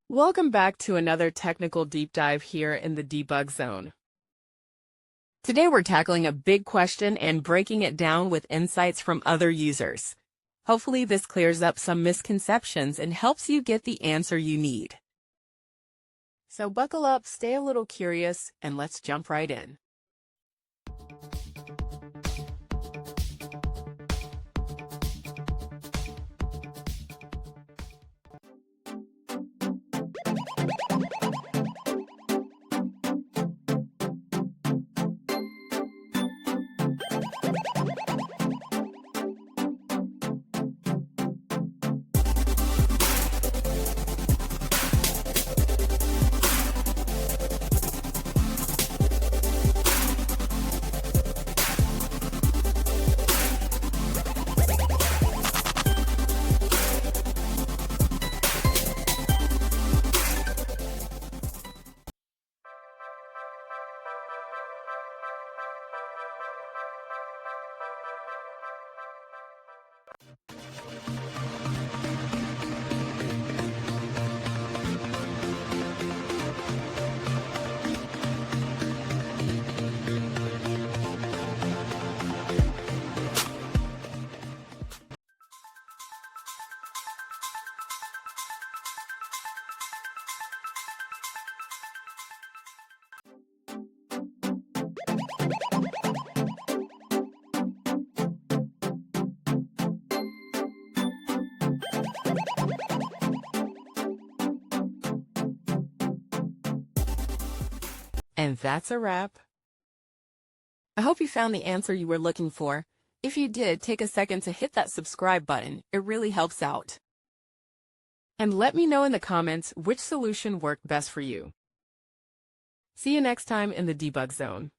Welcome back to another technical deep dive here in the debug zone. Today we're tackling a big question and breaking it down with insights from other users. Hopefully this clears up some misconceptions and helps you get the answer you need. So buckle up, stay a little curious, and let's jump right in. And that's a wrap. I hope you found the answer you were looking for. If you did, take a second to hit that subscribe button. It really helps out. And let me know in the comments which solution worked best for you. See you next time in the debug zone.